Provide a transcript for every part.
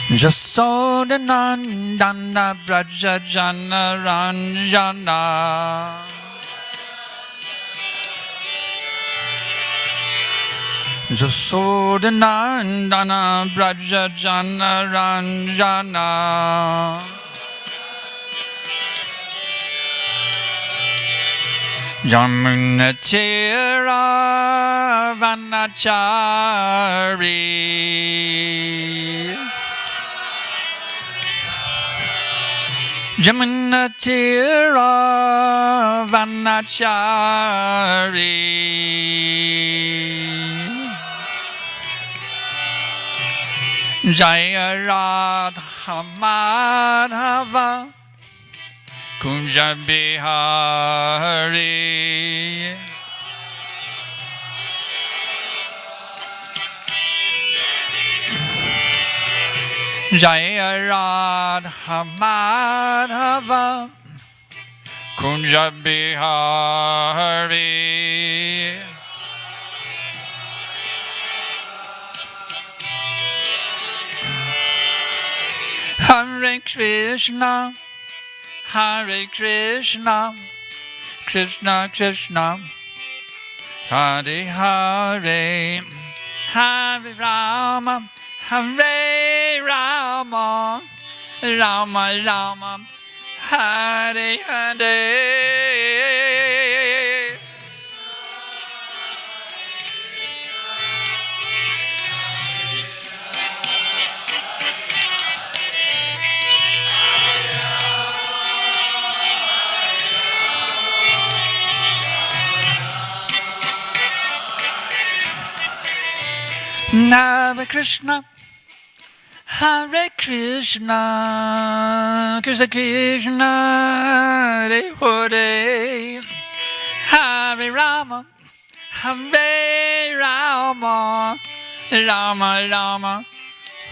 Jasodhanandana Braja Jana Ranjana Jasodhanandana Braja Jana Ranjana Jamunatira Vanachari Jamunatira Vanachari Jaya Radha Madhava Kunja Bihari Jaya Radha Madhava Kunja Bihari Hare Krishna Hare Krishna Krishna Krishna Hare Hare Hare Rama Hare Rama Rama Rama Hare Hare Hare Krishna Hare Krishna Krishna Krishna Hare Hare Hare Rama Hare Rama Rama Rama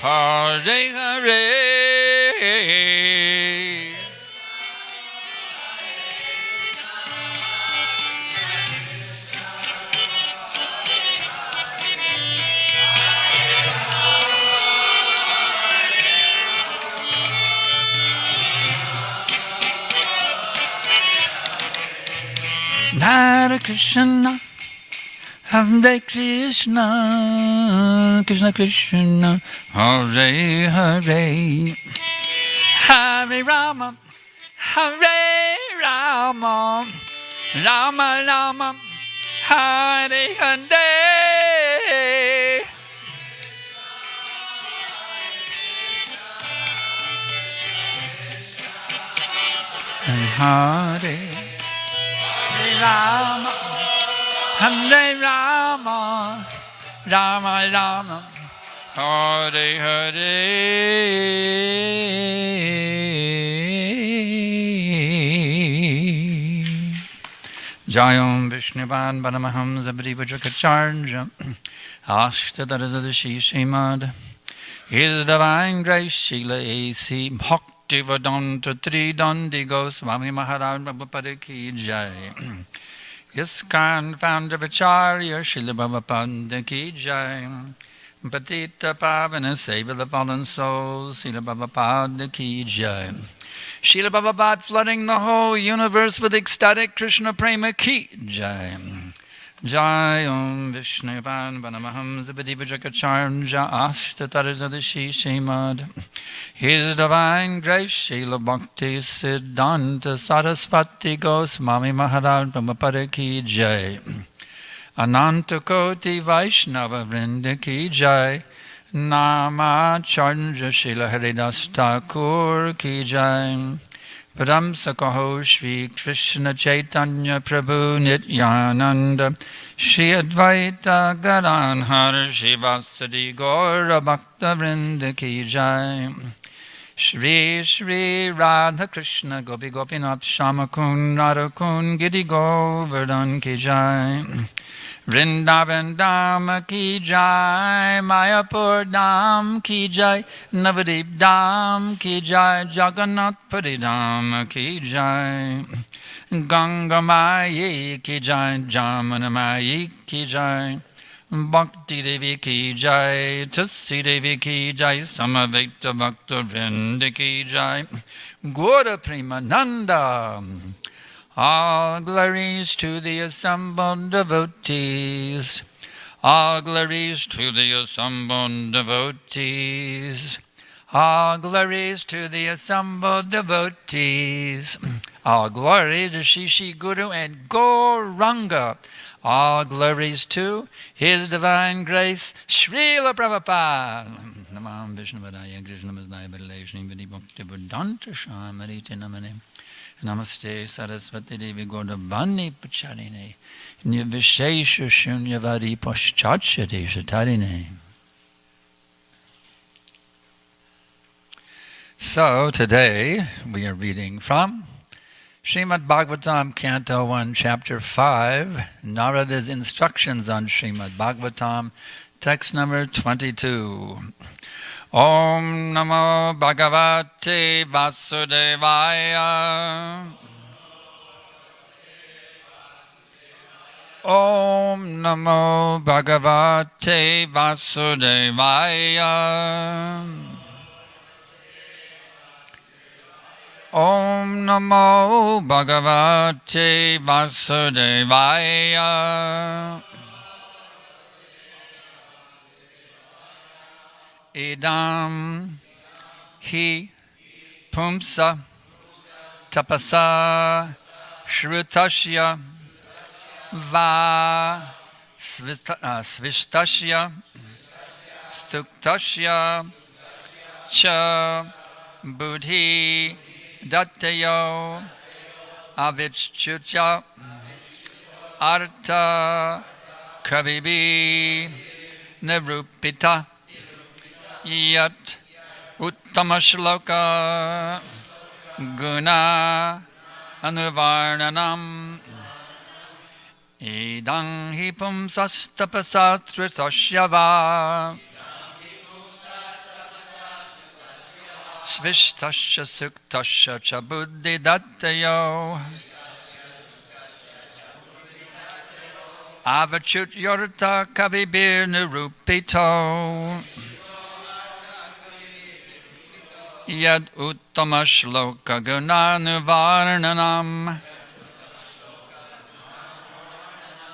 Hare Hare Hare Krishna Hare Krishna Krishna Krishna Hare Hare Hare Rama Hare Rama Rama Rama Hare Hare Hare Rama Hare Rama Rama Rama Hare Hare Jayam Vishnuvan Vanamaham Zabri Vajakacharya Ashtadarazashi Shimad His Divine Grace Shila A.C. Bhaktivedanta Tridandi Goswami Maharaj Prabhupada Ki Jai ISKCON Founder Acharya Srila Prabhupada Ki Jai Patita Pavana Save the Fallen Souls Srila Prabhupada Ki Jai Srila Prabhupada flooding the whole universe with ecstatic Krishna Prema Ki Jai Jayam Vishnuvan Vanamaham Zabadi Vajakacharya Ashtatarazadashi Shimad His Divine Grace Srila Bhakti Siddhanta Saraswati Goswami Maharaj Prabhupada Ki Jai Ananta Koti Vaishnava Vrinda Ki Jai Namacharya Srila Haridas Thakur Ki Jai Param Sakaho Shri Krishna Chaitanya Prabhu Nityananda Shri Advaita Gadadhar Shivasadi Gaura Bhakta Vrinda Ki Jai Shri Shri Radha Krishna Gopi Gopinath Shamakun Radhakun Giri Govardhan Ki Jai Vrindavan Dham Ki Jai Mayapur Dham Ki Jai Navadip Dham Ki Jai Jagannath Puri Dham Ki Jai Ganga Mayi Ki Jai Jamana Mayi Ki Jai Bhakti Devi ki jai, Tulsi Devi ki jai, Samaveta Bhakta Vrinda ki jai, Gaura Premananda. All glories to the assembled devotees. All glories to the assembled devotees. All glories to the assembled devotees. All glory to Shishi Guru and Gauranga. All glories to His Divine Grace, Srila Prabhupada. Namam Vishnuvadaya Krishna Masnaya Bharileshni Vidhi Bhakti Vedanta Shamarite Namane. Namaste Saraswati Devi Gaudavani Pacharine. Nivishesha Shunyavadi Paschachate Shatarine. So today we are reading from Srimad Bhagavatam, Canto 1, Chapter 5, Narada's Instructions on Srimad Bhagavatam, text number 22. Om Namo Bhagavate Vasudevaya. Om Namo Bhagavate Vasudevaya. Om Namo Bhagavate Vasudevaya. Idam hi pumsa tapasa shrutasya va svishtasya stuktasya cha buddhi dattayo avichucha artha kavibi nirupita yat uttama shloka guna anuvarnanam idang hi pumsastapasatritosya va svishtasya suktasya cha buddhi dattayo avachut yorta kavibir nirupito yad uttama shloka gunanuvarnanam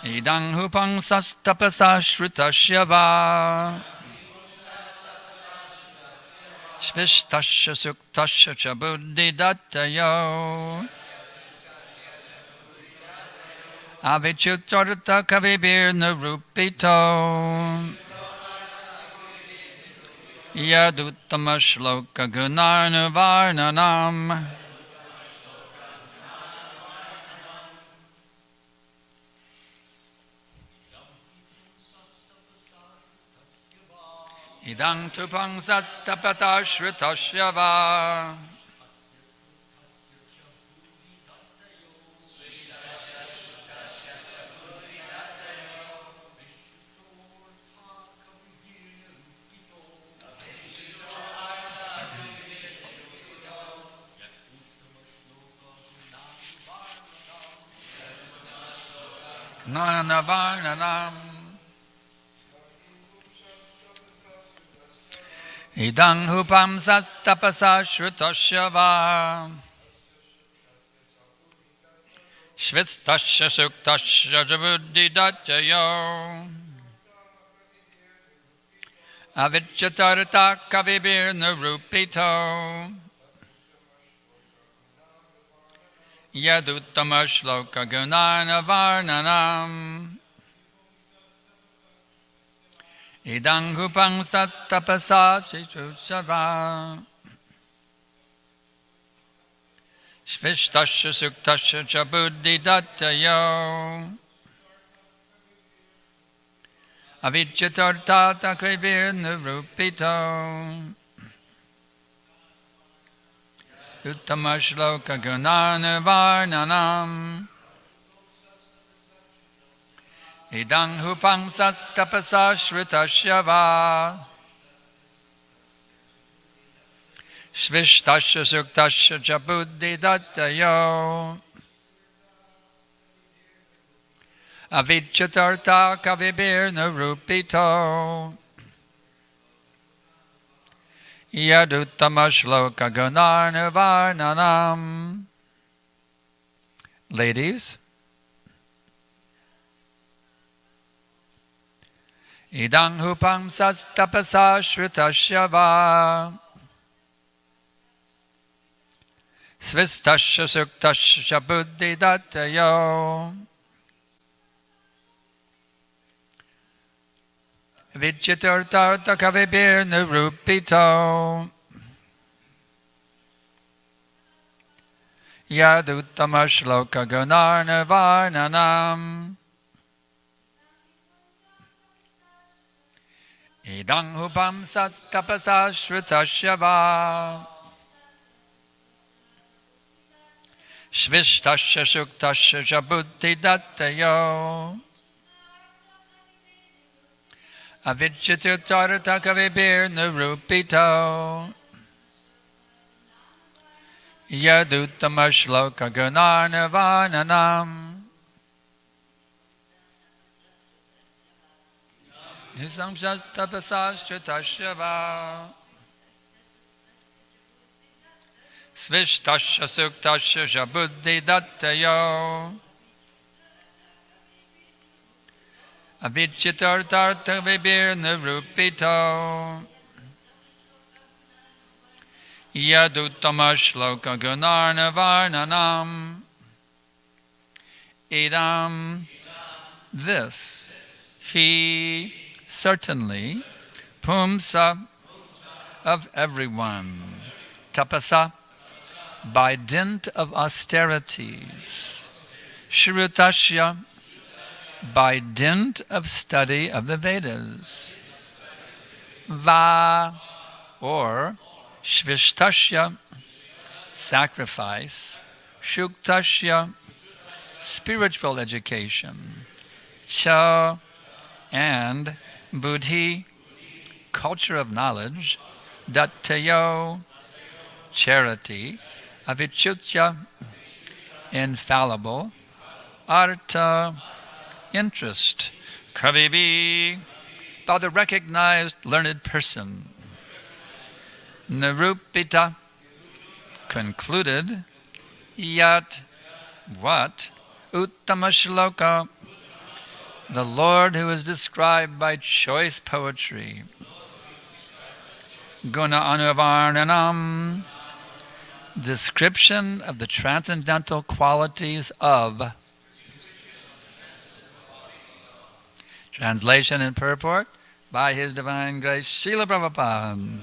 idang hupang sastapasa shrutasya va svishtasya suktasya cha buddhi dattayo avichutarta kavibir nirupito yaduttama shloka gunanuvarnanam idang tupang sastapata shrutasya va gunanuvarnanam idang hupam sastapasa shrutasya va svishtasya suktasya cha buddhi dattayo avichatarta kavibir nirupito yaduttama shloka gunanuvarnanam idang hupang sastapasa shrutasya va svishtasya suktasya cha buddhi dattayo avichatarta kavibir nirupito uttama shloka gunanuvarnanam idang hupang sastapasa shrutasya va svishtasya suktasya cha buddhi dattayo Avicchatartha kavibir narupito. Yaduttama shloka gunarnavarnanam. Ladies, idang hupam sastapasa shritasya va svistasya suktasya buddhi dattayo vichitartartha kavibir nirupito yaduttama shloka gunarnavarnanam. Idang hupam sastapasa shritasya va shvishtasya shuktasya buddhi dattayo avichitartha kavibir nirupito yaduttama shloka gunarnavarnanam. Nisam shastapasa shritasya va svishtasya suktasya buddhi dattayo avichitartha vibir nirupito yaduttama shloka gunarnavarnanam. Idam, this, he, certainly, pumsa, of everyone, tapasa, by dint of austerities, shrutasya, by dint of study of the Vedas, va, or shvishtasya, sacrifice, shuktasya, spiritual education, cha, and buddhi, culture of knowledge, dattayo, charity, avichutya, infallible, artha, interest, kavivi, by the recognized learned person, nirupita, concluded, yat, what, uttama shloka, the Lord who is described by choice poetry, guna anuvarnanam, description of the transcendental qualities of. Translation and purport by His Divine Grace Srila Prabhupada.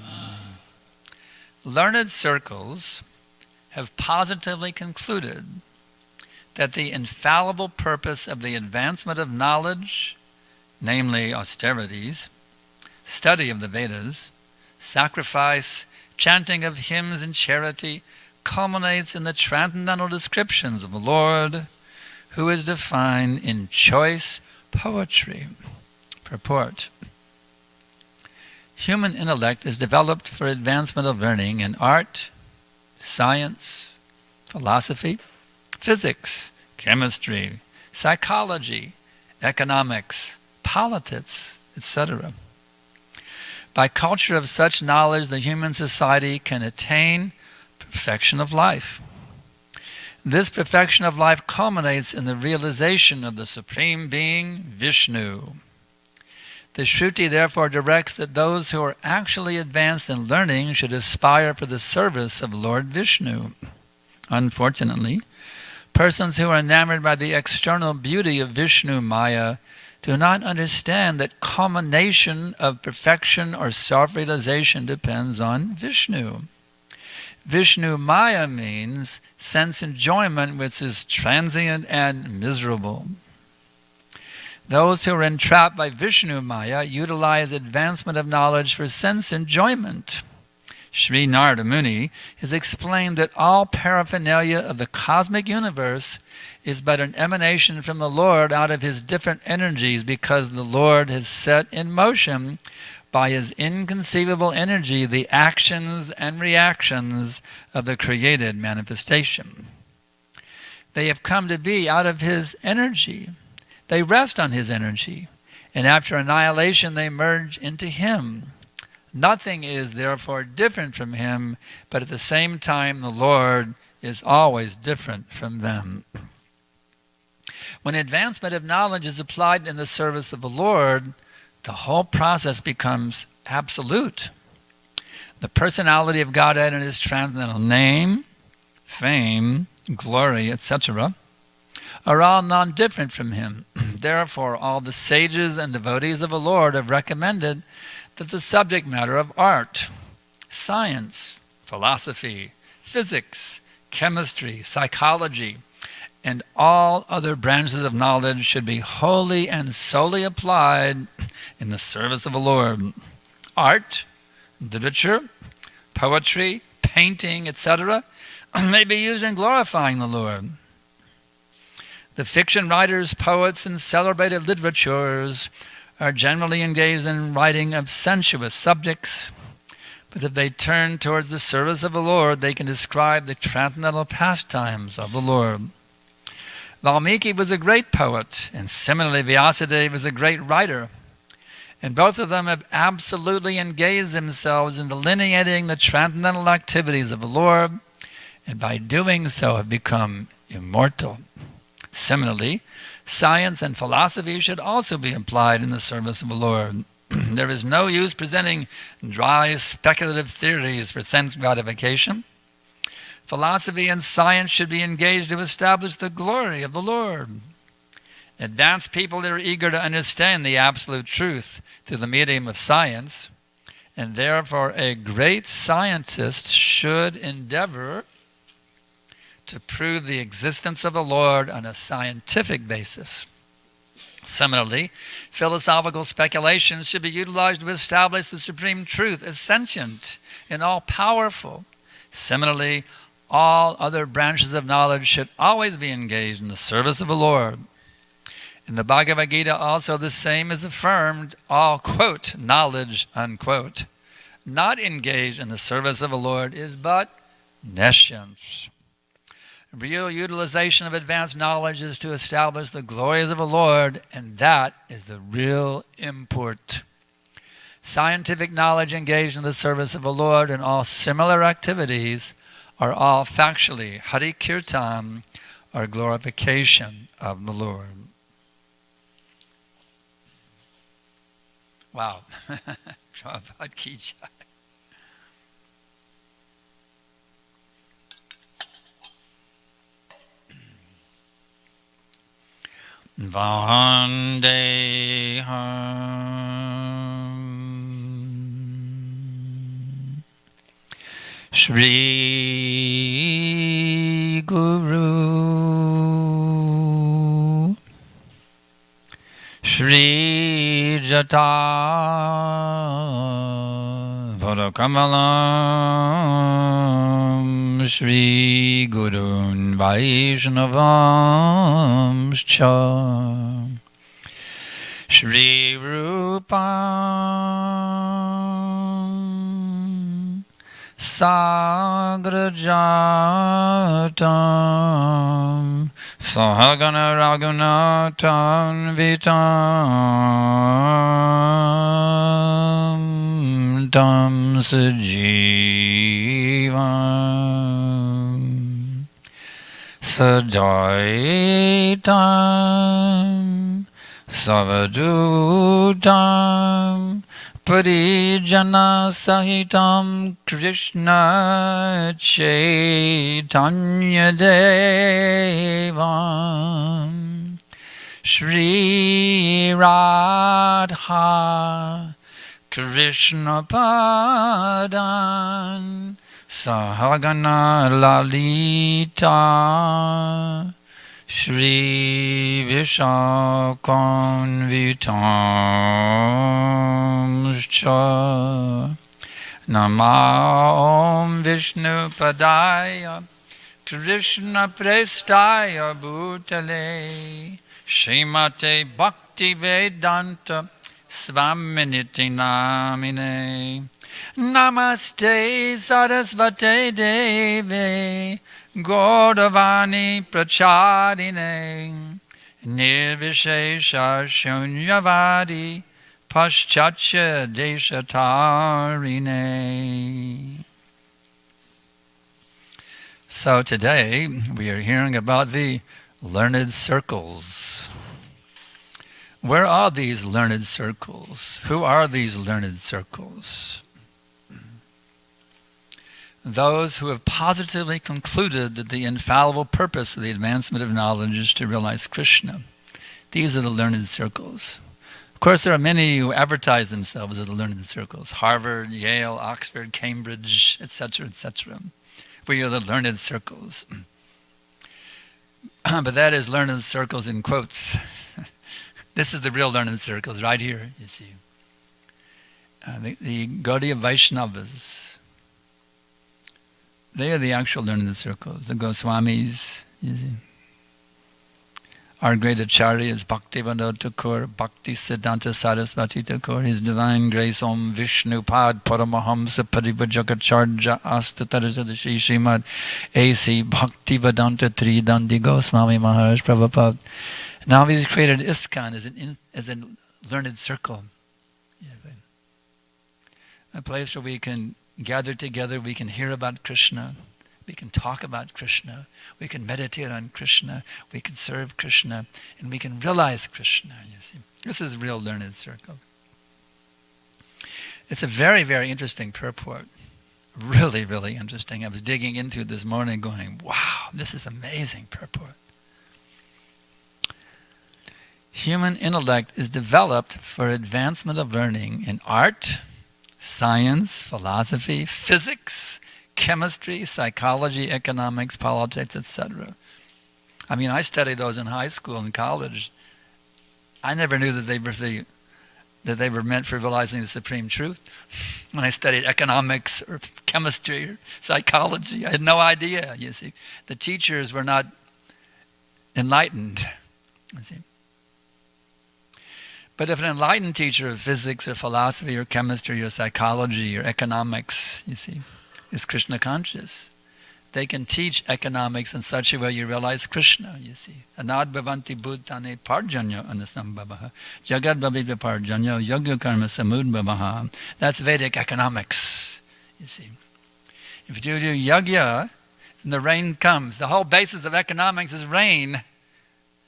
Learned circles have positively concluded that the infallible purpose of the advancement of knowledge, namely austerities, study of the Vedas, sacrifice, chanting of hymns and charity, culminates in the transcendental descriptions of the Lord, who is defined in choice poetry. Purport. Human intellect is developed for advancement of learning in art, science, philosophy, physics, chemistry, psychology, economics, politics, etc. By culture of such knowledge, the human society can attain perfection of life. This perfection of life culminates in the realization of the Supreme Being, Vishnu. The Shruti therefore directs that those who are actually advanced in learning should aspire for the service of Lord Vishnu. Unfortunately, persons who are enamored by the external beauty of Vishnu Maya do not understand that culmination of perfection or self-realization depends on Vishnu. Vishnu Maya means sense enjoyment which is transient and miserable. Those who are entrapped by Vishnu Maya utilize advancement of knowledge for sense enjoyment. Sri Narada Muni has explained that all paraphernalia of the cosmic universe is but an emanation from the Lord out of His different energies, because the Lord has set in motion by His inconceivable energy the actions and reactions of the created manifestation. They have come to be out of His energy. they rest on his energy, and after annihilation they merge into him. Nothing is therefore different from him, but at the same time the Lord is always different from them. When advancement of knowledge is applied in the service of the Lord, the whole process becomes absolute. The personality of Godhead and his transcendental name, fame, glory, etc., are all non-different from him. Therefore, all the sages and devotees of the Lord have recommended that the subject matter of art, science, philosophy, physics, chemistry, psychology, and all other branches of knowledge should be wholly and solely applied in the service of the Lord. Art, literature, poetry, painting, etc., may be used in glorifying the Lord. The fiction writers, poets, and celebrated literatures are generally engaged in writing of sensuous subjects, but if they turn towards the service of the Lord, they can describe the transcendental pastimes of the Lord. Valmiki was a great poet, and similarly Vyasadeva was a great writer, and both of them have absolutely engaged themselves in delineating the transcendental activities of the Lord, and by doing so have become immortal. Similarly, science and philosophy should also be applied in the service of the Lord. There is no use presenting dry, speculative theories for sense gratification. Philosophy and science should be engaged to establish the glory of the Lord. Advanced people are eager to understand the absolute truth through the medium of science, and therefore a great scientist should endeavor to prove the existence of the Lord on a scientific basis. Similarly, philosophical speculations should be utilized to establish the supreme truth as sentient and all-powerful. Similarly, all other branches of knowledge should always be engaged in the service of the Lord. In the Bhagavad Gita also the same is affirmed, all, quote, knowledge, unquote, not engaged in the service of the Lord is but nescience. Real utilization of advanced knowledge is to establish the glories of the Lord, and that is the real import. Scientific knowledge engaged in the service of the Lord and all similar activities are all factually Hari Kirtan, or glorification of the Lord. Wow. Prabhupada ki jai. Vandeham Shri Guru Shri Jata Varakamalam Shri Gurun Vaishnavam Cha Shri Rupam Sagrajatam Sahagana Raghunathan Vitam Tam Sajivam Sadaitam Savadutam Parijana Sahitam Krishna Chaitanya Devam Shri Radha Krishna Padan Sahagana Lalita Shri Vishakam Vitam Cha Namam Vishnu Padaya Krishna Prestaya Bhutale Srimate Bhakti Vedanta Svaminiti Namine Namaste Sarasvate Deve Gaudavani Pracharine nirvishesha shunyavadi paschatya deshatarine. So today we are hearing about the learned circles. Where are these learned circles? Who are these learned circles? Those who have positively concluded that the infallible purpose of the advancement of knowledge is to realize Krishna. These are the learned circles. Of course, there are many who advertise themselves as the learned circles. Harvard, Yale, Oxford, Cambridge, etc., etc. We are the learned circles. But that is learned circles in quotes. This is the real learned circles right here, you see. The Gaudiya Vaishnavas, they are the actual learned circles. The Goswamis, you see. Our great Acharyas, Bhaktivinoda Thakur, Bhakti Siddhanta Saraswati Thakur, His Divine Grace Om Vishnu Pad Paramahamsa Parivajagacharya Astatarasadshi Srimad A.C. Bhaktivedanta Tridandi Goswami Maharaj Prabhupada. Now he's created ISKCON as a learned circle. A place where we can gather together, we can hear about Krishna, we can talk about Krishna, we can meditate on Krishna, we can serve Krishna, and we can realize Krishna, you see. This is real learned circle. It's a very, very interesting purport. Really, really interesting. I was digging into it this morning going, wow, this is amazing purport. Human intellect is developed for advancement of learning in art, science, philosophy, physics, chemistry, psychology, economics, politics, etc. I mean, I studied those in high school and college. I never knew that they were meant for realizing the supreme truth. When I studied economics or chemistry or psychology, I had no idea, you see. The teachers were not enlightened, you see. But if an enlightened teacher of physics or philosophy or chemistry or psychology or economics, you see, is Krishna conscious, they can teach economics in such a way you realize Krishna, you see. Anad bhavanti bhutane parjanya anasambhavaha jagad bhavita parjanya yagya karma samudbhavaha. That's Vedic economics, you see. If you do yagya, then the rain comes. The whole basis of economics is rain.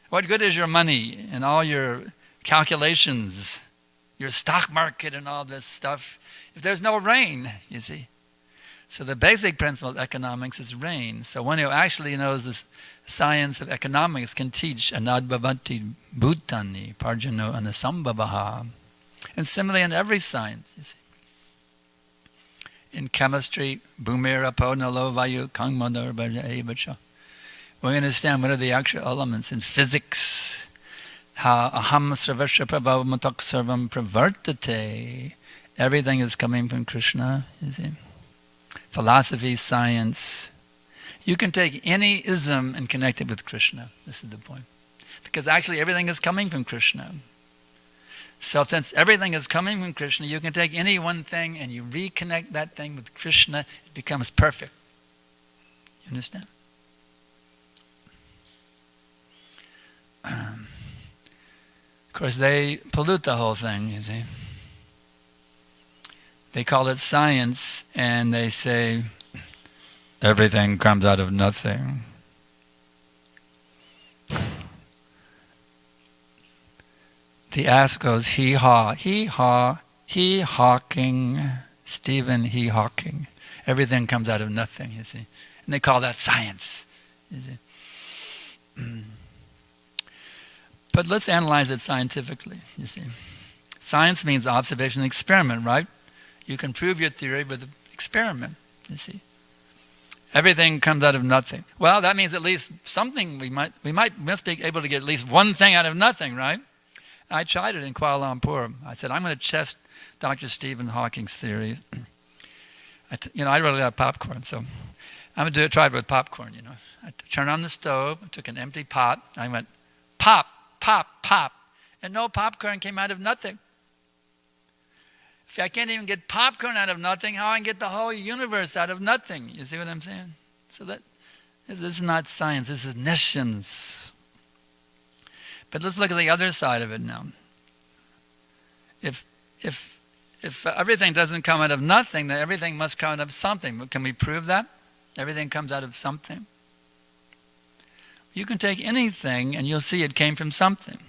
What good is your money and all your calculations, your stock market and all this stuff, if there's no rain, you see? So the basic principle of economics is rain. So one who actually knows the science of economics can teach anad bhavanti bhutani parjano anasambhavaha. And similarly in every science, you see. In chemistry, bhumira po nalo vayu kangmadar bhaja evacha. We understand what are the actual elements. In physics, aham sarvasya prabhav matak sarvam pravartate. Everything is coming from Krishna, you see. Philosophy, science. You can take any ism and connect it with Krishna. This is the point. Because actually everything is coming from Krishna. So since everything is coming from Krishna, you can take any one thing and you reconnect that thing with Krishna, it becomes perfect. You understand? Of course, they pollute the whole thing, you see. They call it science, and they say, everything comes out of nothing. The ass goes, hee-haw, hee-haw, hee-hawking, Stephen hee-hawking. Everything comes out of nothing, you see. And they call that science, you see. But let's analyze it scientifically, you see. Science means observation and experiment, right? You can prove your theory with an experiment, you see. Everything comes out of nothing. Well, that means at least something, we must be able to get at least one thing out of nothing, right? I tried it in Kuala Lumpur. I said, I'm going to test Dr. Stephen Hawking's theory. I really love popcorn, so I'm going to try it with popcorn, you know. I turned on the stove, I took an empty pot, I went, pop, pop, pop, and no popcorn came out of nothing. If I can't even get popcorn out of nothing, how I can get the whole universe out of nothing? You see what I'm saying? So that this is not science, this is nescience. But let's look at the other side of it now. If everything doesn't come out of nothing, then everything must come out of something. Can we prove that? Everything comes out of something. You can take anything and you'll see it came from something.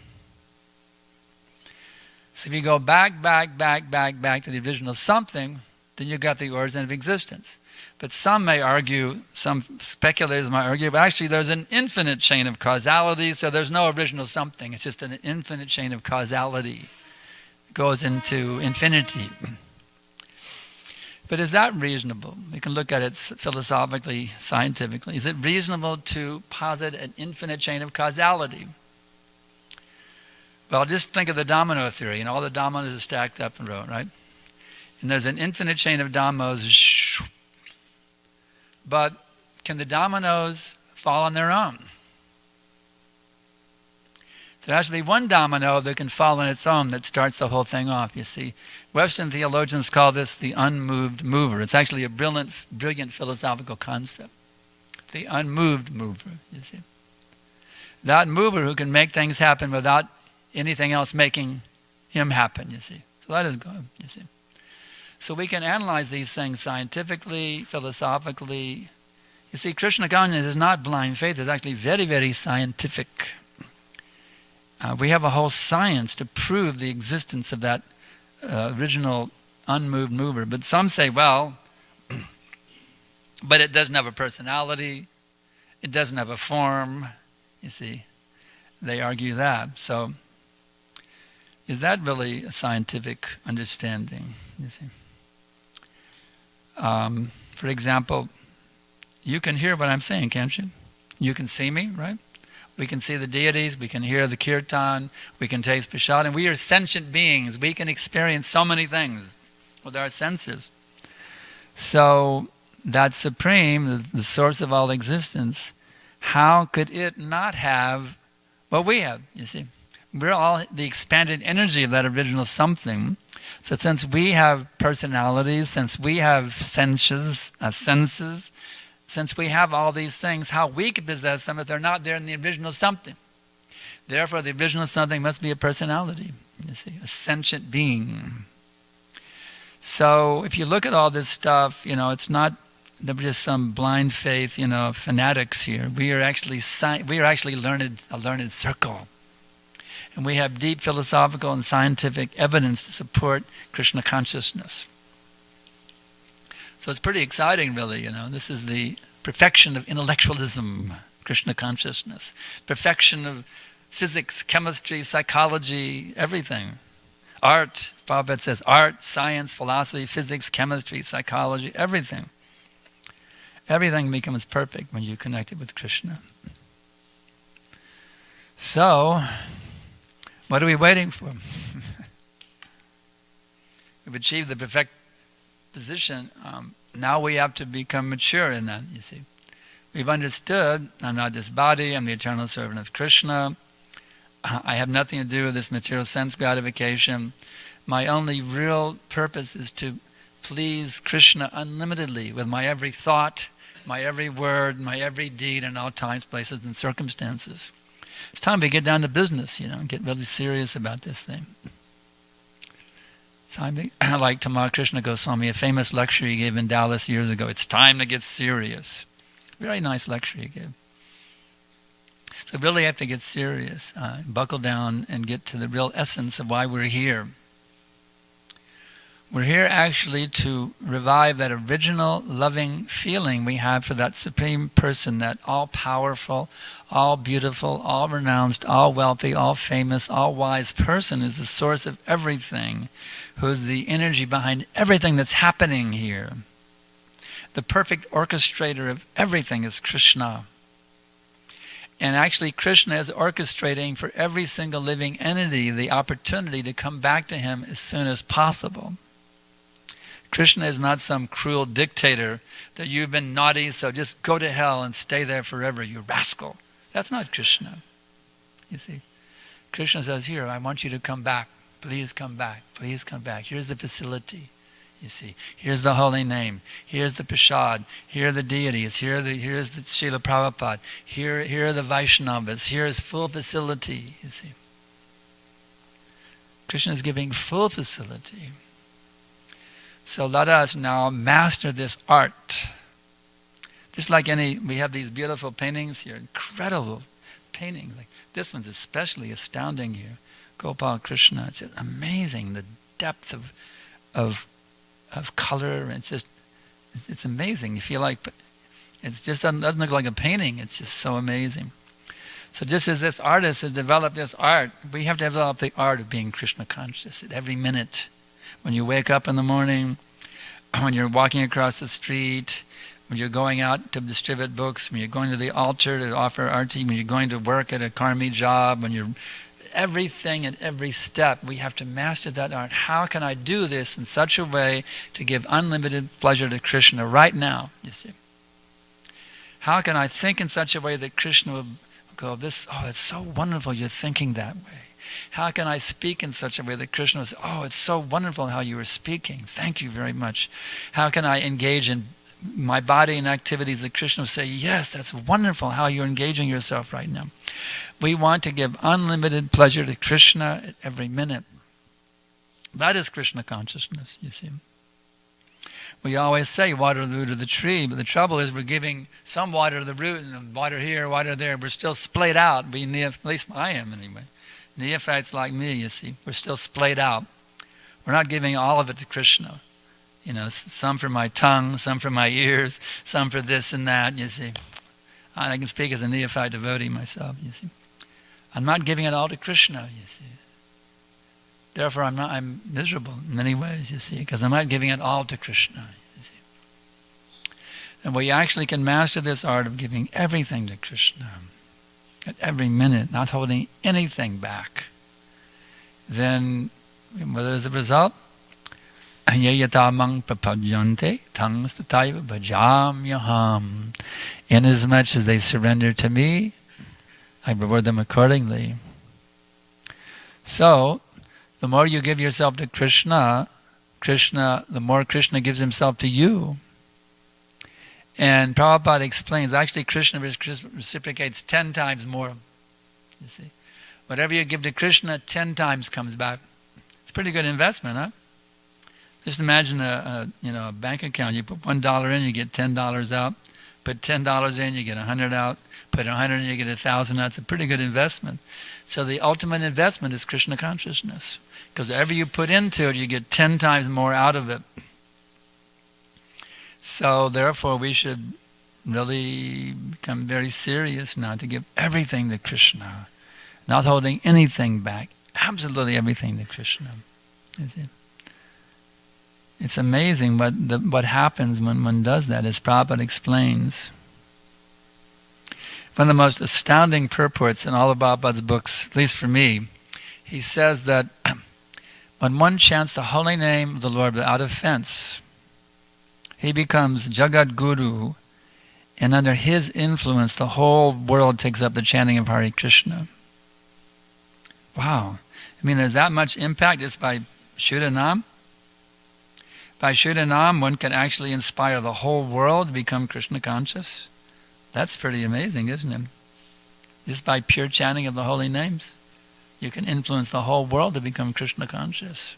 So if you go back to the original something, then you've got the origin of existence. But some may argue, some speculators might argue, but actually there's an infinite chain of causality, so there's no original something. It's just an infinite chain of causality. It goes into infinity. But is that reasonable? We can look at it philosophically, scientifically. Is it reasonable to posit an infinite chain of causality? Well, just think of the domino theory. All the dominoes are stacked up in a row, right? And there's an infinite chain of dominoes. But can the dominoes fall on their own? There has to be one domino that can fall on its own that starts the whole thing off, you see. Western theologians call this the unmoved mover. It's actually a brilliant philosophical concept. The unmoved mover, you see. That mover who can make things happen without anything else making him happen, you see. So that is God, you see. So we can analyze these things scientifically, philosophically. You see, Krishna consciousness is not blind faith. It's actually very, very scientific. We have a whole science to prove the existence of that original unmoved mover. But some say, well, but it doesn't have a personality. It doesn't have a form. You see, they argue that. So is that really a scientific understanding? You see. For example, you can hear what I'm saying, can't you? You can see me, right? We can see the deities, we can hear the kirtan, we can taste prasad, and we are sentient beings. We can experience so many things with our senses. So that supreme, the source of all existence, how could it not have what we have, you see? We're all the expanded energy of that original something. So since we have personalities, since we have senses, since we have all these things, how we could possess them if they're not there in the original something? Therefore, the original something must be a personality, you see, a sentient being. So if you look at all this stuff, it's not just some blind faith, fanatics here. We are actually a learned circle. And we have deep philosophical and scientific evidence to support Krishna consciousness. So it's pretty exciting, really, This is the perfection of intellectualism, Krishna consciousness. Perfection of physics, chemistry, psychology, everything. Art, Prabhupada says, art, science, philosophy, physics, chemistry, psychology, everything. Everything becomes perfect when you connect it with Krishna. So, what are we waiting for? We've achieved the perfect position. Now we have to become mature in that, you see. We've understood, I'm not this body, I'm the eternal servant of Krishna. I have nothing to do with this material sense gratification. My only real purpose is to please Krishna unlimitedly with my every thought, my every word, my every deed in all times, places, and circumstances. It's time to get down to business, and get really serious about this thing. It's time to, like Tamal Krishna Goswami, a famous lecture he gave in Dallas years ago. It's time to get serious. Very nice lecture he gave. So really have to get serious, buckle down and get to the real essence of why we're here. We're here actually to revive that original loving feeling we have for that supreme person, that all-powerful, all-beautiful, all-renounced, all-wealthy, all-famous, all-wise person who's the source of everything, who's the energy behind everything that's happening here. The perfect orchestrator of everything is Krishna. And actually Krishna is orchestrating for every single living entity the opportunity to come back to him as soon as possible. Krishna is not some cruel dictator that you've been naughty, so just go to hell and stay there forever, you rascal. That's not Krishna. You see, Krishna says, here, I want you to come back. Please come back. Please come back. Here's the facility. You see, here's the holy name. Here's the prasad. Here are the deities. Here's the Srila Prabhupada. Here are the Vaishnavas. Here is full facility. You see, Krishna is giving full facility. So let us now master this art. Just like we have these beautiful paintings here, incredible paintings. Like this one's especially astounding here. Gopal Krishna, it's just amazing, the depth of color. It's amazing. You feel like it just doesn't look like a painting. It's just so amazing. So just as this artist has developed this art, we have to develop the art of being Krishna conscious at every minute. When you wake up in the morning, when you're walking across the street, when you're going out to distribute books, when you're going to the altar to offer arti, when you're going to work at a karmi job, when you're everything at every step, we have to master that art. How can I do this in such a way to give unlimited pleasure to Krishna right now, you see? How can I think in such a way that Krishna will go, it's so wonderful you're thinking that way. How can I speak in such a way that Krishna will say, it's so wonderful how you were speaking. Thank you very much. How can I engage in my body and activities that Krishna will say, yes, that's wonderful how you're engaging yourself right now. We want to give unlimited pleasure to Krishna at every minute. That is Krishna consciousness, you see. We always say water the root of the tree, but the trouble is we're giving some water to the root and water here, water there. We're still splayed out. At least I am anyway. Neophytes like me, you see, we're still splayed out. We're not giving all of it to Krishna. Some for my tongue, some for my ears, some for this and that, you see. I can speak as a neophyte devotee myself, you see. I'm not giving it all to Krishna, you see. Therefore, I'm miserable in many ways, you see, because I'm not giving it all to Krishna, you see. And we actually can master this art of giving everything to Krishna at every minute, not holding anything back. Then, what is the result? Yayatamang prapajante tang stataiva bhajam yaham. Inasmuch as they surrender to me, I reward them accordingly. So, the more you give yourself to Krishna, the more Krishna gives himself to you. And Prabhupada explains, actually Krishna reciprocates 10 times more. You see, whatever you give to Krishna, 10 times comes back. It's a pretty good investment, huh? Just imagine a bank account. You put $1 in, you get $10 out. Put $10 in, you get 100 out. Put 100 in, you get 1,000 out. It's a pretty good investment. So the ultimate investment is Krishna consciousness. Because whatever you put into it, you get 10 times more out of it. So therefore, we should really become very serious now to give everything to Krishna, not holding anything back, absolutely everything to Krishna. It's amazing what happens when one does that, as Prabhupada explains. One of the most astounding purports in all of Prabhupada's books, at least for me, he says that when one chants the holy name of the Lord without offense, he becomes Jagat Guru, and under his influence, the whole world takes up the chanting of Hare Krishna. Wow. I mean, there's that much impact just by Shuddhanam. By Shuddhanam, one can actually inspire the whole world to become Krishna conscious. That's pretty amazing, isn't it? Just by pure chanting of the holy names, you can influence the whole world to become Krishna conscious.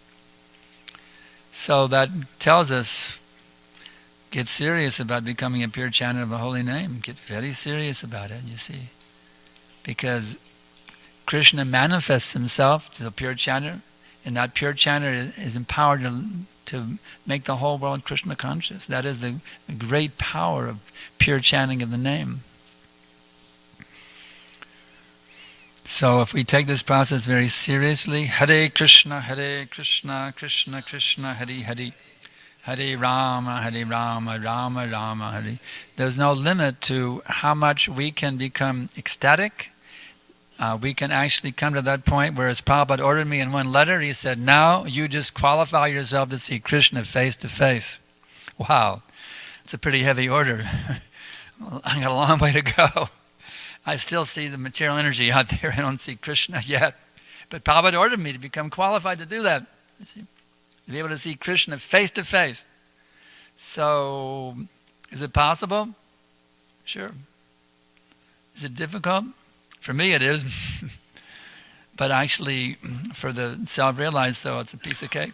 So that tells us, get serious about becoming a pure chanter of the holy name. Get very serious about it, you see. Because Krishna manifests himself to the pure chanter, and that pure chanter is empowered to make the whole world Krishna conscious. That is the great power of pure chanting of the name. So if we take this process very seriously, Hare Krishna, Krishna Krishna, Hare Hare, Hare Rama, Rama Rama, Hare. There's no limit to how much we can become ecstatic. We can actually come to that point where, as Prabhupada ordered me in one letter, he said, now you just qualify yourself to see Krishna face to face. Wow, it's a pretty heavy order. I got a long way to go. I still see the material energy out there. I don't see Krishna yet. But Prabhupada ordered me to become qualified to do that. You see? to be able to see Krishna face to face. So, is it possible? Sure. Is it difficult? For me it is. But actually, for the self-realized, though, it's a piece of cake.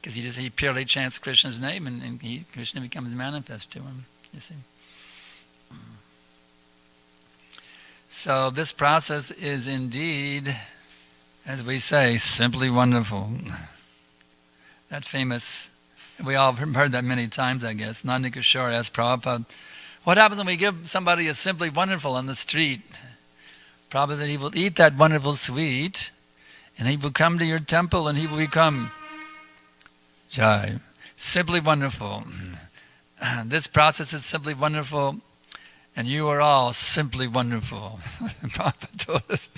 Because he purely chants Krishna's name, and Krishna becomes manifest to him, you see. So this process is indeed, as we say, simply wonderful. That famous, we all heard that many times, I guess. Nanda Kishore asked Prabhupada, what happens when we give somebody a simply wonderful on the street? Prabhupada said he will eat that wonderful sweet, and he will come to your temple, and he will become Jai, simply wonderful. This process is simply wonderful, and you are all simply wonderful. Prabhupada told us.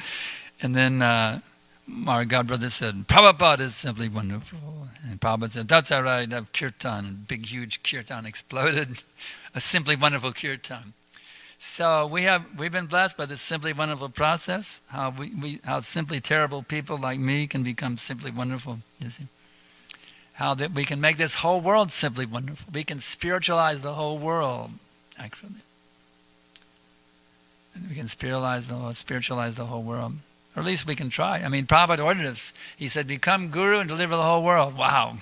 And then our godbrother said, Prabhupada is simply wonderful. And Prabhupada said, that's all right, I have kirtan. Big, huge kirtan exploded. A simply wonderful kirtan. So we've been blessed by this simply wonderful process, how simply terrible people like me can become simply wonderful, you see. How that we can make this whole world simply wonderful. We can spiritualize the whole world, actually. And we can spiritualize the whole world. Or at least we can try. I mean, Prabhupada ordered us. He said, become guru and deliver the whole world. Wow.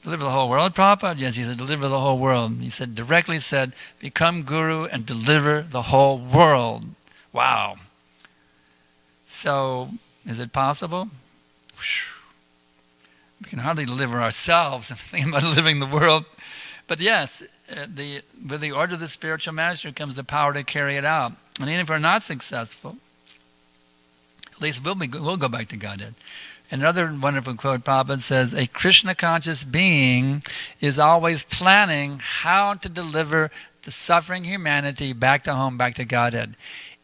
Deliver the whole world, Prabhupada? Yes, he said, deliver the whole world. He said, directly said, become guru and deliver the whole world. Wow. So, is it possible? We can hardly deliver ourselves. I'm thinking about delivering the world. But yes, with the order of the spiritual master comes the power to carry it out. And even if we're not successful, at least we'll go back to Godhead. Another wonderful quote, Prabhupada says, a Krishna-conscious being is always planning how to deliver the suffering humanity back to home, back to Godhead.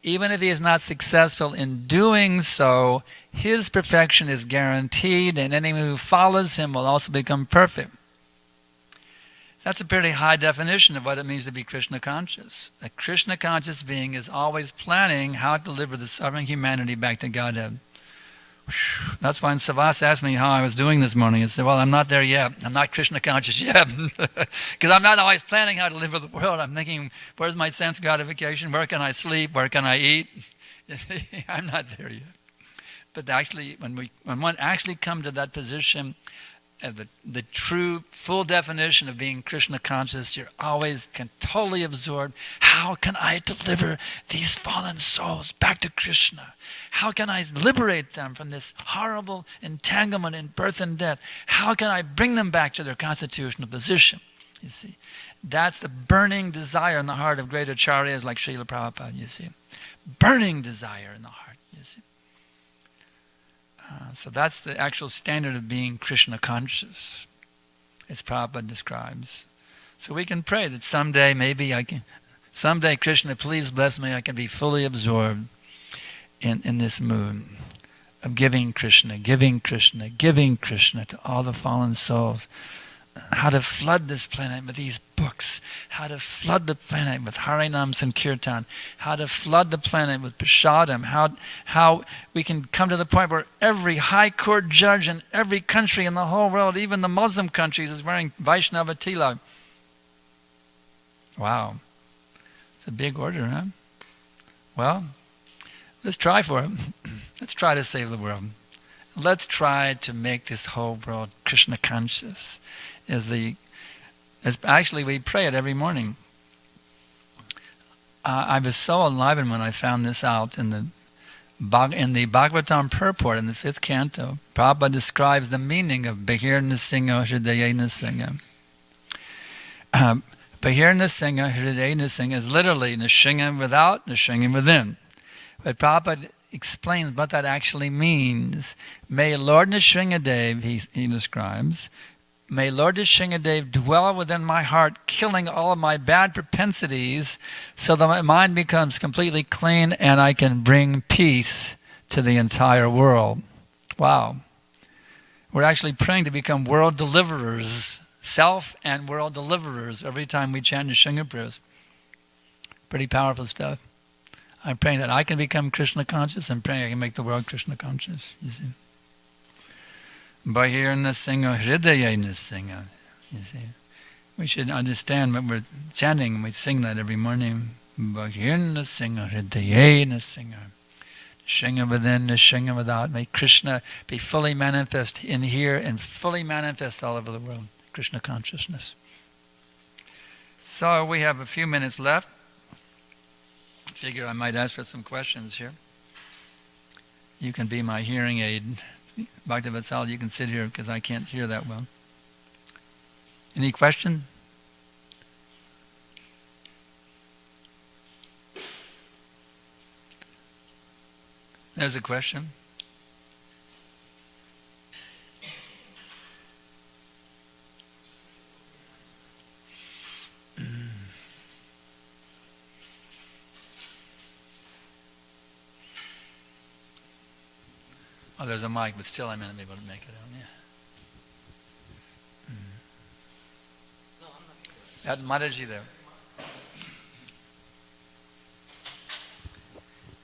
Even if he is not successful in doing so, his perfection is guaranteed, and anyone who follows him will also become perfect. That's a pretty high definition of what it means to be Krishna-conscious. A Krishna-conscious being is always planning how to deliver the suffering humanity back to Godhead. That's why when Savas asked me how I was doing this morning, I said, well, I'm not there yet. I'm not Krishna-conscious yet. Because I'm not always planning how to live with the world. I'm thinking, where's my sense gratification? Where can I sleep? Where can I eat? I'm not there yet. But actually, when one actually comes to that position, the true, full definition of being Krishna-conscious, you're always totally absorbed. How can I deliver these fallen souls back to Krishna? How can I liberate them from this horrible entanglement in birth and death? How can I bring them back to their constitutional position? You see, that's the burning desire in the heart of great acharyas like Srila Prabhupada, you see. Burning desire in the heart, you see. So that's the actual standard of being Krishna-conscious, as Prabhupada describes. So we can pray that someday, someday Krishna, please bless me, I can be fully absorbed in this mood of giving Krishna to all the fallen souls. How to flood this planet with these books, how to flood the planet with Harinam Sankirtan, how to flood the planet with Prasadam, how we can come to the point where every high court judge in every country in the whole world, even the Muslim countries, is wearing Vaishnava tilak. Wow. It's a big order, huh? Well, let's try for it. Let's try to save the world. Let's try to make this whole world Krishna conscious. Actually, we pray it every morning. I was so enlivened when I found this out in the Bhagavatam purport in the 5th canto. Prabhupada describes the meaning of Bahir Nasinga Hridaya Nasinga. Bahir Nasinga Hridaya Nasinga is literally Nasinga without, Nasinga within. But Prabhupada explains what that actually means. May Lord Nrsingadev, he describes, may Lord Nrsingadev dwell within my heart, killing all of my bad propensities so that my mind becomes completely clean and I can bring peace to the entire world. Wow. We're actually praying to become world deliverers, self and world deliverers, every time we chant Nrsinga prayers. Pretty powerful stuff. I'm praying that I can become Krishna conscious. I'm praying I can make the world Krishna conscious. You see. Bahirna Singha Hridayena Singha. You see, we should understand what we're chanting when we sing that every morning. Bahirna Singha Hridayena Singha. Singha within, the Singha without. May Krishna be fully manifest in here and fully manifest all over the world. Krishna consciousness. So we have a few minutes left. I figure I might ask for some questions here. You can be my hearing aid. Bhaktivatsal, you can sit here because I can't hear that well. Any question? There's a question. Oh, there's a mic, but still I may not be able to make it out. Yeah. That Mataji there.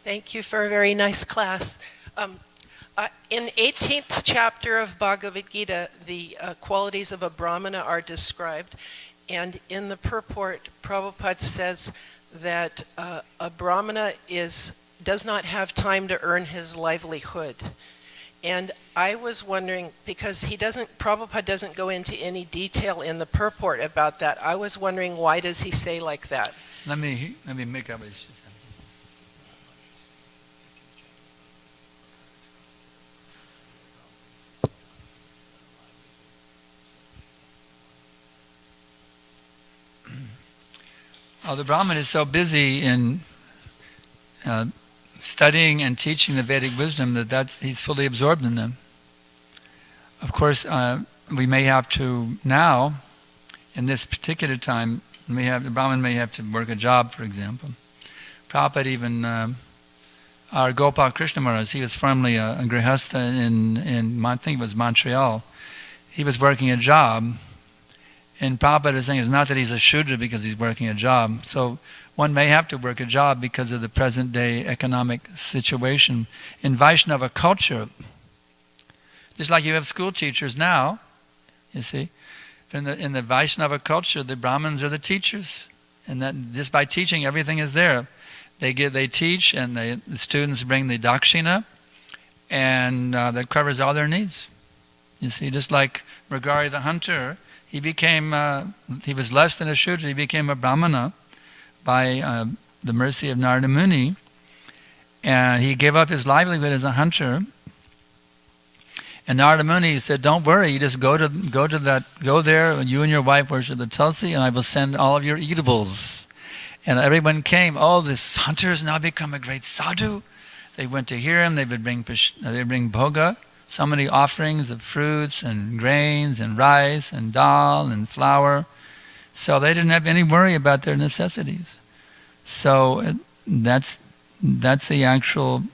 Thank you for a very nice class. In 18th chapter of Bhagavad Gita, the qualities of a Brahmana are described, and in the purport, Prabhupada says that a Brahmana does not have time to earn his livelihood. And I was wondering, because Prabhupada doesn't go into any detail in the purport about that, I was wondering, why does he say like that? Let me make up what he's saying. The Brahmin is so busy in studying and teaching the Vedic wisdom that he's fully absorbed in them. Of course, we may have to now, in this particular time, the Brahmin may have to work a job, for example. Prabhupada even, our Gopal Krishna Maharaj, he was formerly a grihastha in I think it was Montreal. He was working a job. And Prabhupada is saying it's not that he's a Shudra because he's working a job. So one may have to work a job because of the present day economic situation. In Vaishnava culture, just like you have school teachers now, you see, in the Vaishnava culture, the Brahmins are the teachers. And that just by teaching, everything is there. They teach, and the students bring the dakshina, and that covers all their needs. You see, just like Mrigari the hunter, he was less than a Shudra, he became a Brahmana by the mercy of Narada Muni, and he gave up his livelihood as a hunter. And Narada Muni said, "Don't worry, you just go there, and you and your wife worship the Tulsi, and I will send all of your eatables." And everyone came. Oh, this hunter has now become a great sadhu. They went to hear him. They would bring bhoga, so many offerings of fruits and grains and rice and dal and flour. So they didn't have any worry about their necessities. So that's the actual,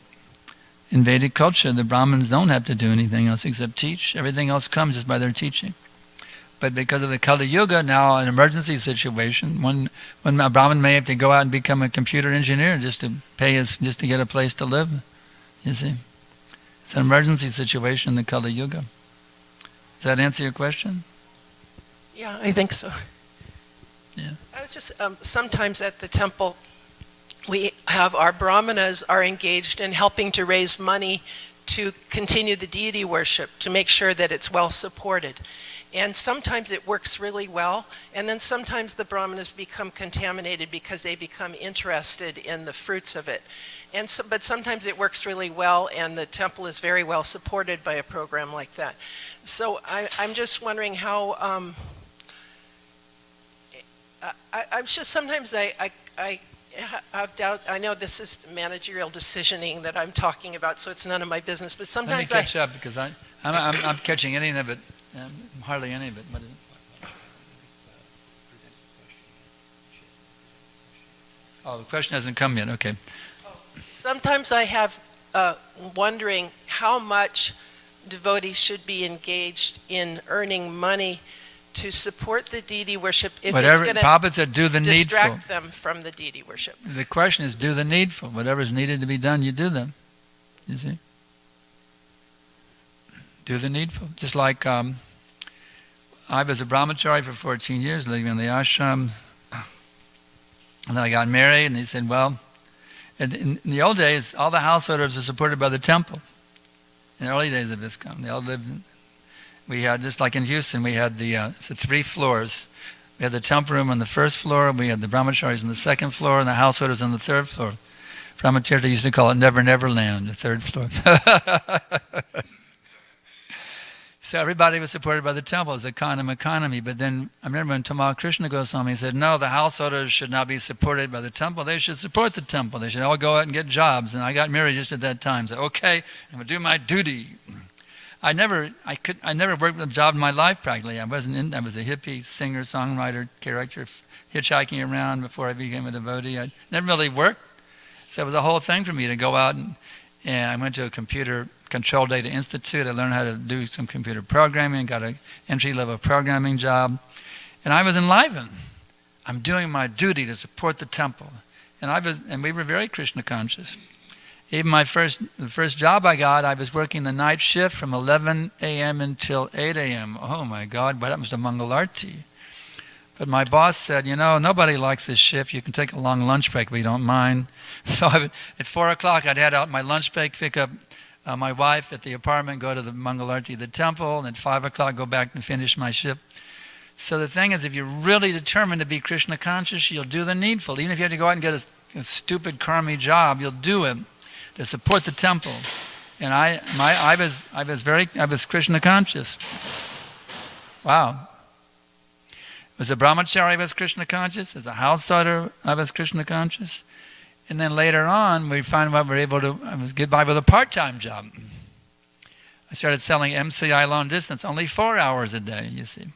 in Vedic culture, the Brahmins don't have to do anything else except teach. Everything else comes just by their teaching. But because of the Kali Yuga, now an emergency situation, when a Brahmin may have to go out and become a computer engineer just to get a place to live, you see. It's an emergency situation in the Kali Yuga. Does that answer your question? Yeah, I think so. Yeah. I was just, sometimes at the temple, we have our brahmanas are engaged in helping to raise money to continue the deity worship, to make sure that it's well supported. And sometimes it works really well, and then sometimes the brahmanas become contaminated because they become interested in the fruits of it. But sometimes it works really well, and the temple is very well supported by a program like that. So I'm just wondering how, I'm just sometimes I have doubt. I know this is managerial decisioning that I'm talking about, so it's none of my business, but sometimes Let me catch up, because I'm catching any of it, hardly any of it. What is it? Oh, the question hasn't come yet, okay. Sometimes I have wondering how much devotees should be engaged in earning money to support the deity worship if it's going to distract them from the deity worship. The question is, do the needful. Whatever is needed to be done, you do them. You see? Do the needful. Just like I was a brahmachari for 14 years, living in the ashram. And then I got married, and he said, well, in the old days, all the householders were supported by the temple. In the early days of ISKCON, they all lived. We had, just like in Houston, we had the 3 floors. We had the temple room on the first floor, we had the brahmacharis on the second floor, and the householders on the third floor. Brahmacharya used to call it Never Never Land, the third floor. So everybody was supported by the temple. It was a economy. But then I remember when Tamal Krishna Goswami said, no, the householders should not be supported by the temple. They should support the temple. They should all go out and get jobs. And I got married just at that time. So, okay, I'm going to do my duty. I never worked a job in my life practically. I was a hippie, singer, songwriter, character, hitchhiking around before I became a devotee. I never really worked. So it was a whole thing for me to go out and I went to a computer control data institute. I learned how to do some computer programming, got an entry-level programming job. And I was enlivened. I'm doing my duty to support the temple. And we were very Krishna conscious. Even the first job I got, I was working the night shift from 11 a.m. until 8 a.m. Oh my God, what happens to Mangalarti? But my boss said, nobody likes this shift. You can take a long lunch break if you don't mind. So at 4 o'clock, I'd head out my lunch break, pick up my wife at the apartment, go to the Mangalarti, the temple, and at 5 o'clock go back and finish my shift. So the thing is, if you're really determined to be Krishna conscious, you'll do the needful. Even if you have to go out and get a stupid karmi job, you'll do it to support the temple. And I was Krishna conscious. Wow. As a brahmachari, I was Krishna conscious. As a householder, I was Krishna conscious. And then later on, we found out I was get by with a part-time job. I started selling MCI long distance, only 4 hours a day, you see.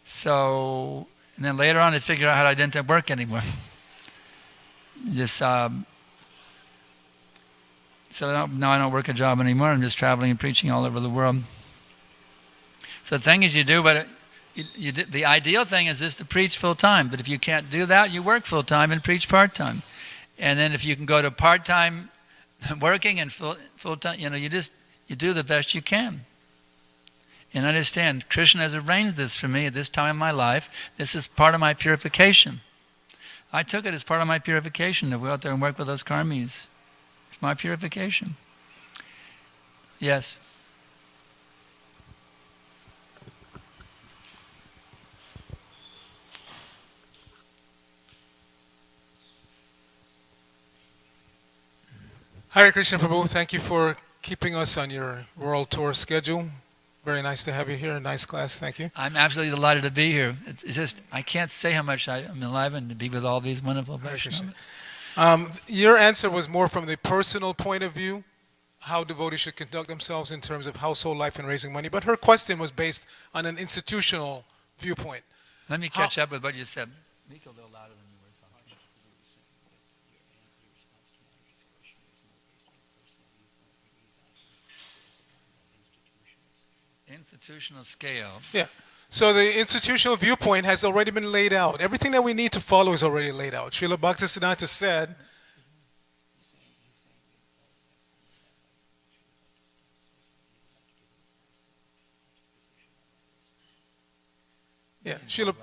So, and then later on, I figured out how I didn't work anymore. So now I don't work a job anymore. I'm just traveling and preaching all over the world. So the thing is, you do what the ideal thing is just to preach full time. But if you can't do that, you work full time and preach part time. And then if you can go to part time working and full time, you do the best you can. And understand, Krishna has arranged this for me at this time in my life. This is part of my purification. I took it as part of my purification to go out there and work with those karmis. It's my purification. Yes. Hare Krishna Prabhu, thank you for keeping us on your world tour schedule. Very nice to have you here. Nice class, thank you. I'm absolutely delighted to be here. It's just, I can't say how much I'm enlivened to be with all these wonderful Vaishnavas. Your answer was more from the personal point of view, how devotees should conduct themselves in terms of household life and raising money. But her question was based on an institutional viewpoint. Let me catch up with what you said. Speak a little louder than you were talking. Institutional scale. Yeah. So the institutional viewpoint has already been laid out. Everything that we need to follow is already laid out. Srila Bhaktisiddhanta said, yeah, Srila,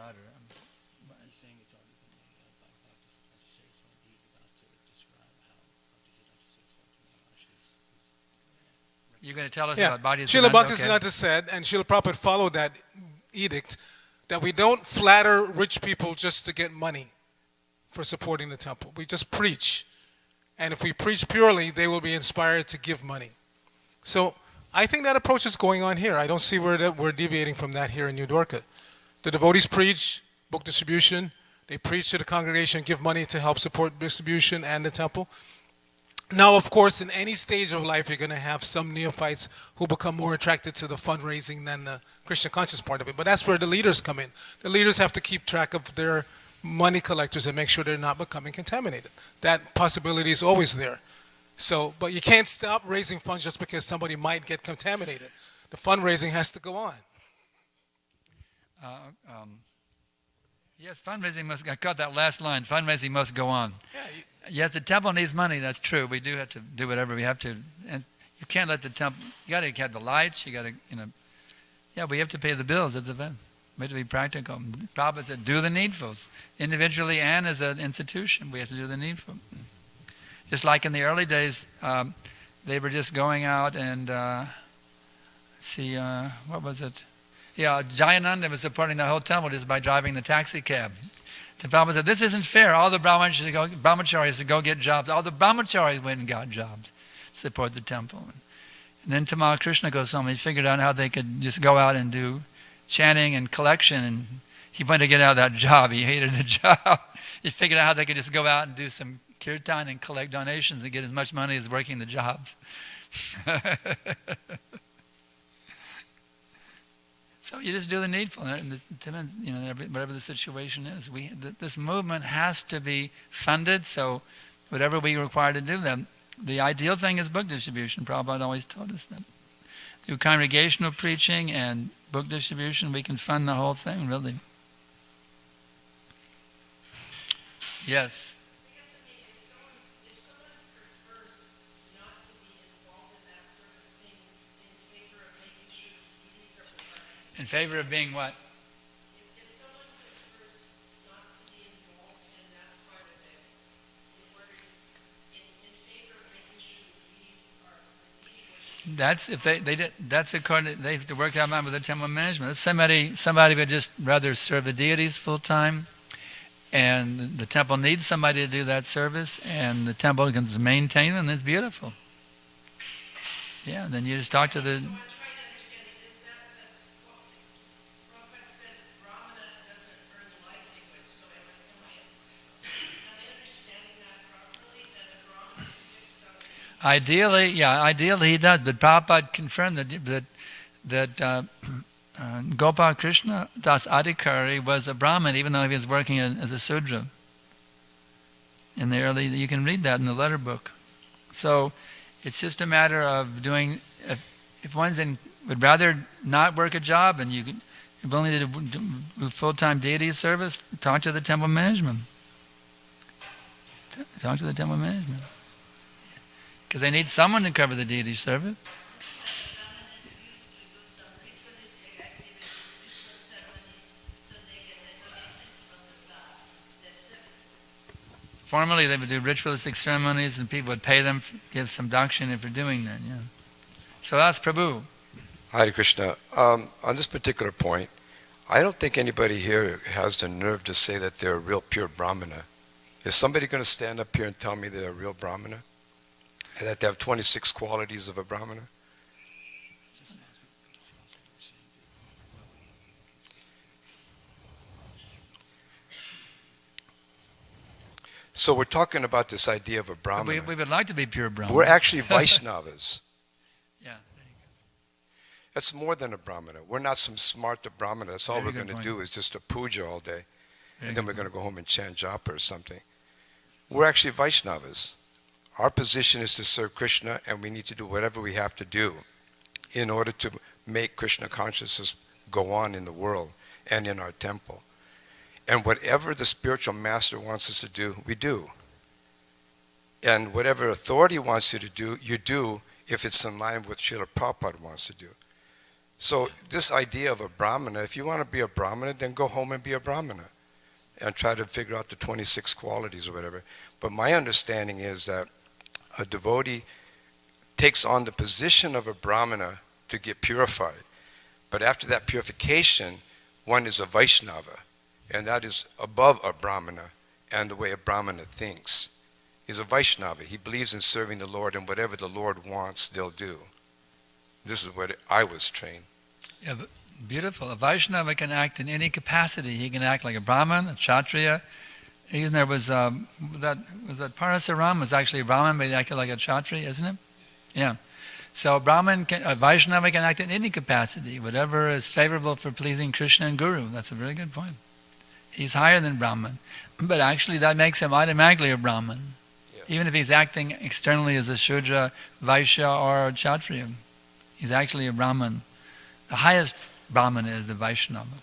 you're going to tell us yeah. about Bhaktisiddhanta? Srila Bhaktisiddhanta said, and Srila Prabhupada followed that edict, that we don't flatter rich people just to get money for supporting the temple. We just preach. And if we preach purely, they will be inspired to give money. So I think that approach is going on here. I don't see where we're deviating from that here in New Dwarka. The devotees preach book distribution. They preach to the congregation, give money to help support distribution and the temple. Now, of course, in any stage of life, you're going to have some neophytes who become more attracted to the fundraising than the Krishna conscious part of it. But that's where the leaders come in. The leaders have to keep track of their money collectors and make sure they're not becoming contaminated. That possibility is always there. So, but you can't stop raising funds just because somebody might get contaminated. The fundraising has to go on. Yes, fundraising must, I got that last line, fundraising must go on. Yeah, Yes, the temple needs money, that's true. We do have to do whatever we have to. And, You can't let the temple, you got to have the lights, you got to, yeah, we have to pay the bills, that's a fact. We have to be practical. Prabhupada said, do the needfuls. Individually and as an institution, we have to do the needful. Just like in the early days, they were just going out and, what was it? Yeah, Jayananda was supporting the whole temple just by driving the taxi cab. The Prabhupada said, this isn't fair. All the brahmacharis should go get jobs. All the brahmacharis went and got jobs, support the temple. And then Tamal Krishna Goswami figured out how they could just go out and do chanting and collection, and he wanted to get out of that job. He hated the job. He figured out how they could just go out and do some kirtan and collect donations and get as much money as working the jobs. So you just do the needful, and it depends, whatever the situation is. This movement has to be funded, so whatever we require to do them. The ideal thing is book distribution. Prabhupada always told us that. Through congregational preaching and book distribution, we can fund the whole thing, really. Yes. In favor of being what? If someone prefers not to be involved in that part of it, in favor of making sure the duties are completed. That's if they did. That's according. They have to work that out with the temple management. Somebody would just rather serve the deities full time, and the temple needs somebody to do that service, and the temple can maintain it, and it's beautiful. Yeah. Then you just talk to the. Ideally, he does. But Prabhupada confirmed that Gopal Krishna Das Adhikari was a Brahmin, even though he was working as a Sudra. In the early, you can read that in the letter book. So it's just a matter of doing. If one's would rather not work a job, and if only to do full-time deity service, talk to the temple management. Talk to the temple management. Because they need someone to cover the deity service. Formerly, they would do ritualistic ceremonies, and people would pay them, give some dakshina for doing that. Yeah. So that's Prabhu. Hare Krishna. On this particular point, I don't think anybody here has the nerve to say that they're a real pure Brahmana. Is somebody going to stand up here and tell me they're a real Brahmana? And that they have 26 qualities of a Brahmana? So we're talking about this idea of a Brahmana. We would like to be pure Brahmana. We're actually Vaishnavas. Yeah. That's more than a Brahmana. We're not some smart Brahmana. That's all Very we're good going to point. do is just a puja all day. Very And then good we're going to go home and chant japa or something. We're actually Vaishnavas. Our position is to serve Krishna, and we need to do whatever we have to do in order to make Krishna consciousness go on in the world and in our temple. And whatever the spiritual master wants us to do, we do. And whatever authority wants you to do, you do if it's in line with what Srila Prabhupada wants to do. So this idea of a Brahmana, if you want to be a Brahmana, then go home and be a Brahmana and try to figure out the 26 qualities or whatever. But my understanding is that a devotee takes on the position of a Brahmana to get purified. But after that purification, one is a Vaishnava, and that is above a Brahmana and the way a Brahmana thinks. He's a Vaishnava. He believes in serving the Lord, and whatever the Lord wants, they'll do. This is what I was trained. Yeah, beautiful. A Vaishnava can act in any capacity. He can act like a Brahmin, a Kshatriya. Even there was that Parasaram was actually a Brahmin, but he acted like a Kshatriya, isn't it? Yeah. So a Vaishnava can act in any capacity, whatever is favorable for pleasing Krishna and Guru. That's a very good point. He's higher than Brahman, but actually that makes him automatically a Brahman, even if he's acting externally as a Shudra, Vaishya, or a Kshatriya. He's actually a Brahman. The highest Brahman is the Vaishnava.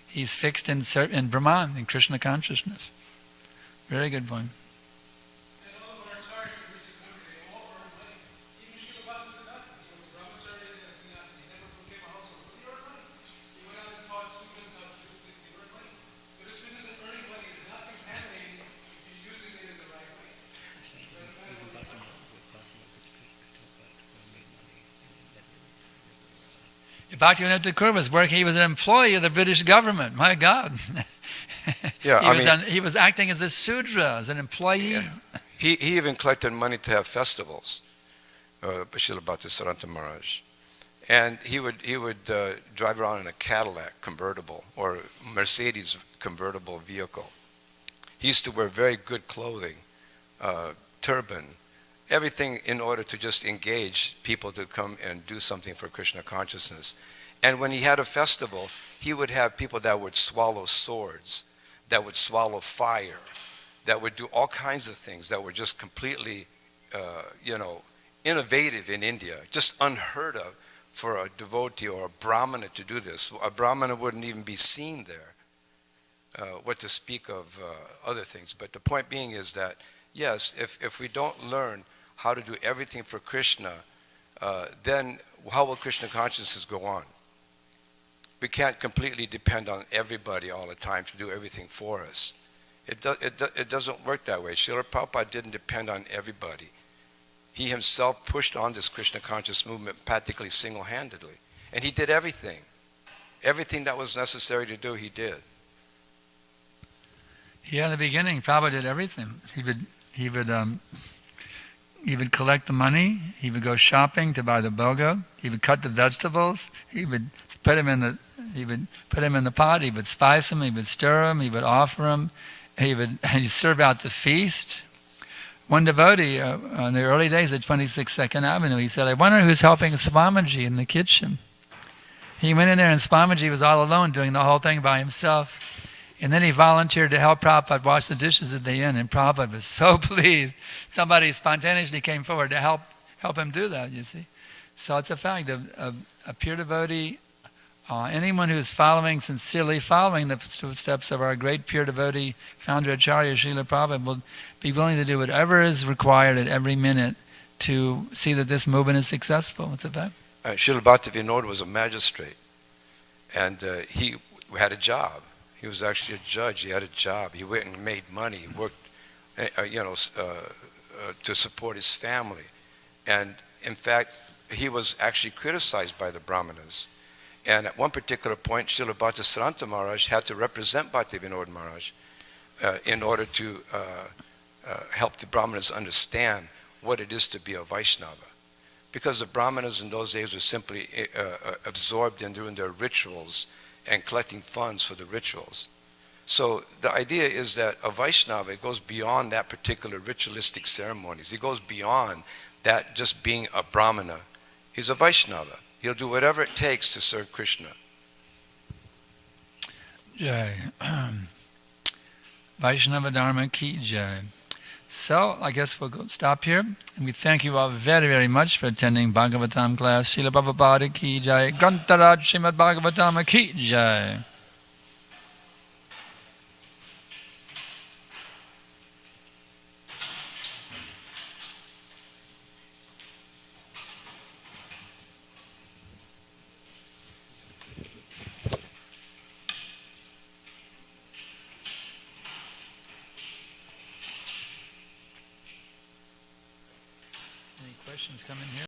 He's fixed in Brahman, in Krishna consciousness. Very good point. In other words, they all earn money. Even Srila Bhaktivinoda Thakur was working. He was an employee of the British government. My God. Yeah, he was acting as a Sudra, as an employee. Yeah. He even collected money to have festivals, Srila Bhaktisiddhanta Maharaj. And he would drive around in a Cadillac convertible or Mercedes convertible vehicle. He used to wear very good clothing, turban, everything in order to just engage people to come and do something for Krishna consciousness. And when he had a festival, he would have people that would swallow swords, that would swallow fire, that would do all kinds of things that were just completely, innovative in India, just unheard of for a devotee or a brahmana to do this. A brahmana wouldn't even be seen there, what to speak of other things. But the point being is that, yes, if we don't learn how to do everything for Krishna, then how will Krishna consciousness go on? We can't completely depend on everybody all the time to do everything for us. It doesn't work that way. Srila Prabhupada didn't depend on everybody. He himself pushed on this Krishna conscious movement practically single-handedly. And he did everything. Everything that was necessary to do, he did. Yeah, in the beginning, Prabhupada did everything. He would collect the money. He would go shopping to buy the bhoga. He would cut the vegetables. He would put them in the pot. He would spice them. He would stir them. He would offer them. He'd serve out the feast. One devotee, in the early days at 26 2nd Avenue, he said, "I wonder who's helping Swamiji in the kitchen." He went in there and Swamiji was all alone doing the whole thing by himself. And then he volunteered to help Prabhupada wash the dishes at the inn, and Prabhupada was so pleased. Somebody spontaneously came forward to help him do that, you see. So it's a fact of a pure devotee, anyone who's sincerely following the footsteps of our great pure devotee, founder Acharya Srila Prabhupada, will be willing to do whatever is required at every minute to see that this movement is successful. It's a fact. Srila Bhaktivinoda was a magistrate, and he had a job. He was actually a judge. He had a job. He went and made money. He worked, to support his family. And in fact, he was actually criticized by the Brahmanas. And at one particular point, Srila Bhaktisiddhanta Maharaj had to represent Bhaktivinoda Maharaj in order to help the Brahmanas understand what it is to be a Vaishnava. Because the Brahmanas in those days were simply absorbed in doing their rituals and collecting funds for the rituals. So the idea is that a Vaishnava goes beyond that particular ritualistic ceremonies. He goes beyond that just being a Brahmana. He's a Vaishnava. He'll do whatever it takes to serve Krishna. Jai. Vaishnava Dharma ki jai. So, I guess we'll stop here. And we thank you all very, very much for attending Bhagavatam class. Srila Prabhupada ki jai. Grantaraj Srimad Bhagavatam ki jai. Questions coming here?